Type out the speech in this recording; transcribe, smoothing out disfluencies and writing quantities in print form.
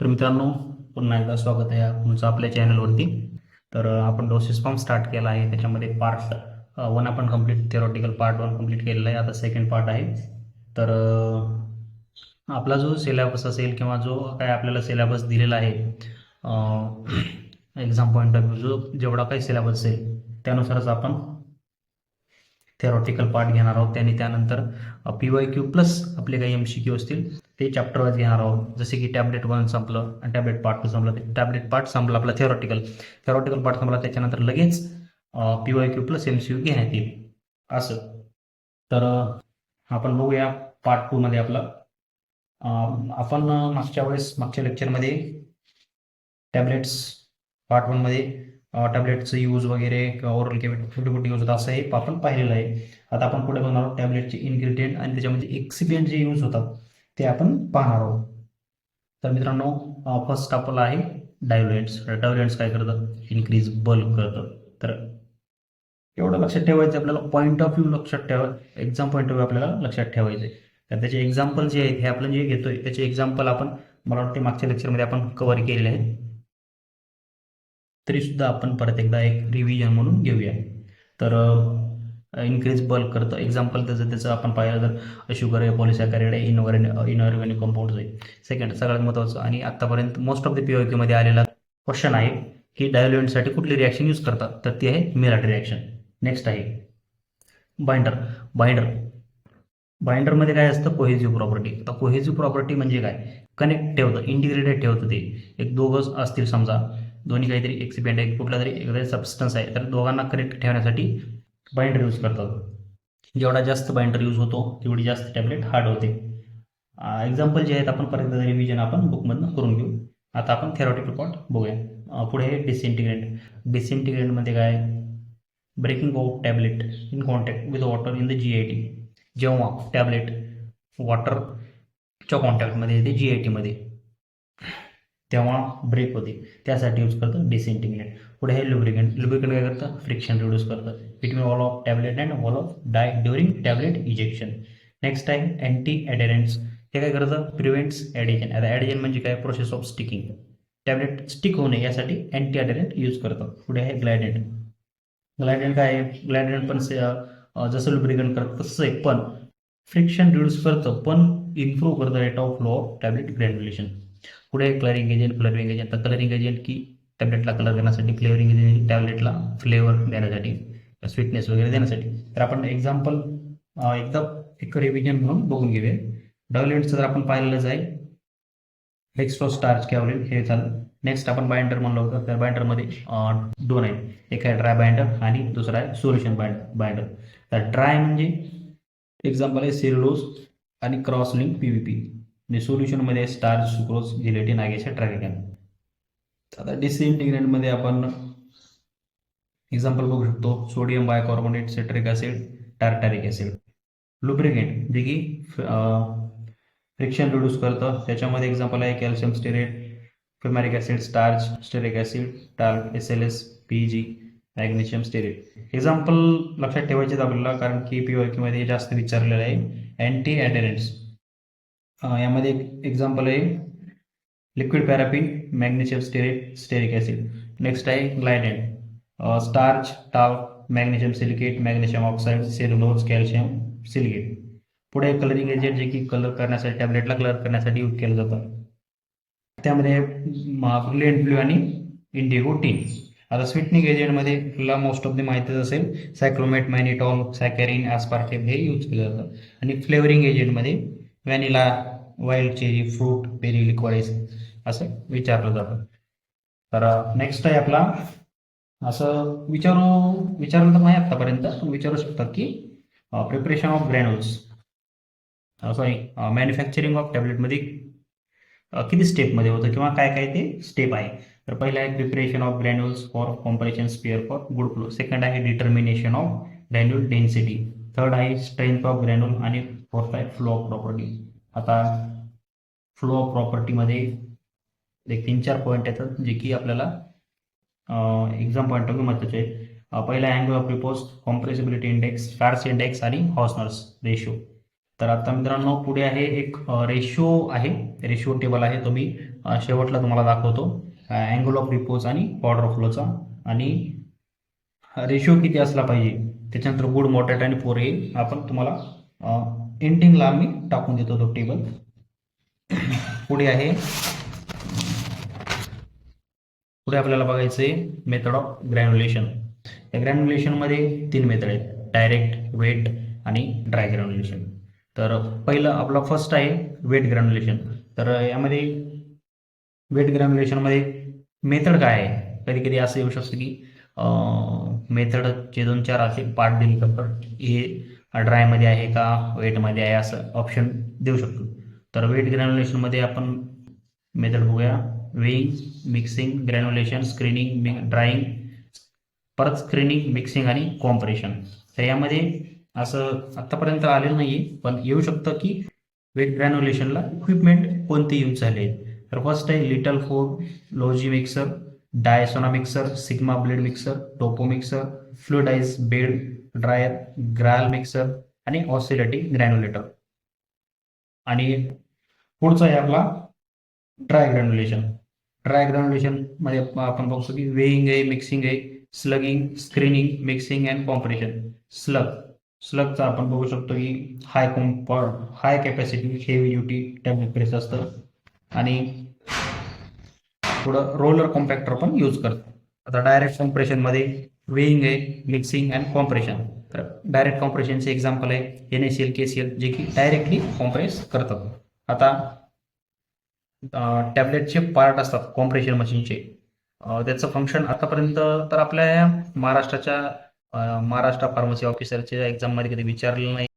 तर मित्रांनो, पुन्हा एकदा स्वागत आहे तुमचं आपल्या चॅनलवरती. तर आपण डोसेस फॉर्म स्टार्ट केला आहे. त्याच्यामध्ये पार्ट 1 आपण कंप्लीट, थिओरॉटिकल पार्ट 1 कंप्लीट केलेला आहे. आता सेकंड पार्ट आहे. तर आपला जो सिलेबस असेल किंवा जो काय आपल्याला सिलेबस दिलेला आहे, एक्झाम पॉईंट ऑफ व्ह्यू जो जेवढा काही सिलेबस असेल त्यानुसारच आपण थेरॉटिकल पार्ट घेणार आहोत. आणि त्यानंतर PYQ प्लस आपले काही MCQ असतील ते चॅप्टर वाईज घेणार आहोत. जसे की टॅबलेट 1 संपलं आणि टॅबलेट पार्ट 2 संपलं, टॅबलेट पार्ट संपला आपला थेरॉटिकल पार्ट संपला, त्याच्यानंतर लगेच PYQ प्लस MCQ घेण्यात येईल असं. तर आपण बघूया पार्ट 2 मध्ये आपलं. आपण मागच्या लेक्चरमध्ये टॅबलेट्स पार्ट 1 मध्ये टॅबलेटचं यूज वगैरे किंवा ओरल कुठे कुठे यूज होतं असं हे आपण पाहिलेलं आहे. आता आपण पुढे बघणार आहोत टॅबलेटचे इन्ग्रेडियंट आणि त्याच्यामध्ये एक्सिपियंट जे यूज होतात ते आपण पाहणार आहोत. तर मित्रांनो, फर्स्ट आपला आहे डायल्युएंट्स. डायल्युएंट्स काय करतं? इन्क्रीज बल्क करतं. तर एवढं लक्षात ठेवायचं आपल्याला, पॉईंट ऑफ व्ह्यू लक्षात ठेवा, एक्झाम पॉईंट ऑफ व्ह्यू आपल्याला लक्षात ठेवायचे. तर त्याचे एक्झाम्पल जे आहेत हे आपण जे घेतोय त्याचे एक्झाम्पल आपण मला वाटते मागच्या लेक्चरमध्ये आपण कव्हर केलेले आहेत, तरी सुद्धा आपण परत एकदा एक रिव्हिजन म्हणून घेऊया. तर इन्क्रीज बल्क करतं. एक्झाम्पल त्याचं आपण पाहिलं तर शुगर आहे, पॉलिसॅकॅराइड आहे, इनऑर्गॅनिक कंपाऊंड्स आहे. सेकंड सगळ्यात महत्त्वाचं आणि आतापर्यंत मोस्ट ऑफ द PYQ मध्ये आलेला क्वेश्चन आहे की डायल्युएंटसाठी कुठली रिॲक्शन यूज करतात, तर ती आहे मेलाट रिॲक्शन. नेक्स्ट आहे बाइंडर. बाइंडरमध्ये काय असतं? Cohesive property. आता कोहेसिव्ह प्रॉपर्टी म्हणजे काय? कनेक्ट ठेवतं, इंटिग्रेटेड ठेवतं. ते एक दोघंच असतील समजा, दोन्ही काहीतरी एक्सिपियंट आहे, कुठला तरी एखादा सबस्टन्स आहे, तर दोघांना कनेक्ट ठेवण्यासाठी बाइंडर यूज करतात. जेवढा जास्त बाइंडर यूज होतो तेवढी जास्त टॅबलेट हार्ड होते. एक्झाम्पल जे आहेत आपण परत रिव्हिजन आपण बुकमधनं करून घेऊ. आता आपण थेरॉटिकल पार्ट बघूया. पुढे आहे डिसइंटिग्रेंट. डिसइंटिग्रेंटमध्ये काय? Breaking off tablet in contact with water in the GIT. जेव्हा टॅबलेट वॉटरच्या कॉन्टॅक्टमध्ये येते GIT मध्ये, तेव्हा ब्रेक होते, त्यासाठी यूज करतं डिसइंटिग्रेंट. पुढे हे लुब्रिकंट. लुब्रिकंट काय करतं? फ्रिक्शन रिड्यूस करतं between wall of tablet and wall of die during tablet ejection. Next आहे अँटी ॲडेरंट्स. हे काय करतं? Prevents adhesion. आता ॲडिजन म्हणजे काय? Process of sticking. Tablet stick होऊ नये यासाठी अँटी ॲडेरंट यूज करतं. पुढे आहे ग्लायडेंट. ग्लायडेंट काय आहे? ग्लायडेंट पण जसं लुब्रिकंट करतं तसंच आहे, पण फ्रिक्शन रिड्यूस करतं, पण इम्प्रूव्ह करतं rate of flow of tablet granulation. पुढे कलरिंग एजंट. तर कलरिंग एजंट की टॅबलेटला कलर देण्यासाठी, फ्लेवरिंग एजंट टॅबलेटला फ्लेवर देण्यासाठी, स्वीटनेस वगैरे देण्यासाठी. तर आपण एक्झाम्पल एकदा एक रिव्हिजन म्हणून बघून घेऊया. डायल्युएंट्सचं जर आपण पाहिलेलंच आहे, डेक्स्ट्रो स्टार्च कॅव्हलिन हे झालं. नेक्स्ट आपण बाइंडर म्हणलं होतं, तर बाइंडरमध्ये दोन आहेत, एक आहे ड्राय बाइंडर आणि दुसरा आहे सोल्युशन बाइंडर. तर ड्राय म्हणजे एक्झाम्पल आहे सेल्युलोज आणि क्रॉस लिंक PVP. आणि सोल्युशनमध्ये स्टार्च, सुक्रोज, जिलेटिन, आगेशा, ट्रॅगिकॅन. आता डिसइंटिग्रेंटमध्ये आपण एक्झाम्पल बघू शकतो, sodium bicarbonate, citric acid, tartaric acid. Lubricant जे की फ्रिक्शन रिड्यूस करतं, त्याच्यामध्ये एक्झाम्पल आहे calcium stearate, fumaric acid, starch, stearic acid, talc, SLS, PG, magnesium stearate. Example लक्षात ठेवायचे आपल्याला, कारण की PYQ मध्ये जास्त विचारलेलं आहे. अँटी ॲडेरंट्स यामध्ये एक एक्झाम्पल आहे liquid paraffin, magnesium stearate, stearic acid. Next आहे glidant. Starch, talc, magnesium silicate, magnesium oxide, cellulose, calcium silicate. पुढे कलरिंग एजंट जे की कलर करण्यासाठी, टॅबलेटला कलर करण्यासाठी यूज केलं जातं, त्यामध्ये ब्रिलियंट ब्ल्यू आणि इंडिगो टीन. आता स्वीटनिंग एजंटमध्ये तुला मोस्ट ऑफ द माहितीच असेल, सायक्लोमेट, मॅनिटॉल, सॅकॅरिन, ॲस्पार्टेम हे यूज केलं जातं. आणि फ्लेवरिंग एजंटमध्ये vanilla, wild cherry, fruit, berry, likewise असं विचारलं जातं. तर नेक्स्ट आहे आपला, असं विचारलं तर नाही आतापर्यंत, पण विचारू शकतात की preparation of granules, sorry manufacturing of टॅबलेटमध्ये किती स्टेपमध्ये होतं किंवा काय काय ते स्टेप आहे. तर पहिलं आहे preparation of granules for compression spare for good flow. Second आहे determination of granule density. Third आहे स्ट्रेंथ ऑफ ग्रॅन्युल. आणि फोर्थ आहे फ्लो ऑफ प्रॉपर्टी. आता फ्लो ऑफ प्रॉपर्टीमध्ये एक 3-4 पॉईंट येतात जे की आपल्याला एक्झाम पॉईंट ऑफ व्ह्यू महत्त्वाचे आहेत. पहिला angle of repose, compressibility index, stars index आणि हॉर्सनर्स रेशो. तर आता मित्रांनो पुढे आहे एक रेशो आहे, रेशो टेबल आहे, तो मी शेवटला तुम्हाला दाखवतो. अँगल ऑफ रिपोज आणि ऑर्डर ऑफ फ्लोचा, आणि रेशो किती असला पाहिजे, त्याच्यानंतर गुड मॉडरेट आणि पोर हे आपण तुम्हाला एंडिंगला मी टाकून देतो तो टेबल. पुढे आहे, पुढे आपल्याला बघायचं आहे मेथड ऑफ ग्रॅन्युलेशन. या ग्रॅन्युलेशनमध्ये 3 मेथड आहेत, डायरेक्ट, वेट आणि ड्राय ग्रॅन्युलेशन. तर पहिलं आपला फर्स्ट आहे वेट ग्रॅन्युलेशन. तर यामध्ये वेट ग्रॅन्युलेशनमध्ये मेथड काय आहे, कधी कधी असं येऊ शकतं की मेथडचे 2-4 असे पार्ट दिले जातात, हे ड्रायमध्ये आहे का वेटमध्ये आहे असं ऑप्शन देऊ शकतो. तर वेट ग्रॅन्युलेशनमध्ये आपण मेथड बघूया, वेइंग, मिक्सिंग, ग्रॅन्युलेशन, स्क्रीनिंग, ड्राईंग, परत स्क्रीनिंग, मिक्सिंग आणि कॉम्प्रेशन. तर यामध्ये असं आत्तापर्यंत आलेलं नाही आहे, पण येऊ शकतं की वेट ग्रॅन्युलेशनला इक्विपमेंट कोणते यूज झाले आहेत. तर फर्स्ट आहे Littleford, Lodige mixer, Diosna mixer, sigma blade mixer, Topo mixer, fluidise bed dryer, Gral mixer आणि ऑसिलेटिंग ग्रॅन्युलेटर. आणि पुढचा आहे आपला ड्राय ग्रॅन्युलेशन. ड्राय ग्रॅन्युलेशनमध्ये आपण बघतो की वेइंग आहे, मिक्सिंग आहे, slugging, screening, mixing and compression. स्लगचा आपण बघू शकतो की high capacity heavy duty tablet press असतं, आणि पुढं रोलर कॉम्पॅक्टर पण यूज करतो. आता डायरेक्ट कॉम्प्रेशनमध्ये वेइंग आहे, मिक्सिंग अँड कॉम्प्रेशन. तर डायरेक्ट कॉम्प्रेशनचे एक्झाम्पल आहे NaCl, KCl, जे की डायरेक्टली कॉम्प्रेस करतात. आता टॅबलेटचे पार्ट असतात कॉम्प्रेशन मशीनचे, त्याचं फंक्शन आतापर्यंत तर आपल्या महाराष्ट्राच्या महाराष्ट्र फार्मसी ऑफिसरच्या एक्झाममध्ये कधी विचारलेलं नाही.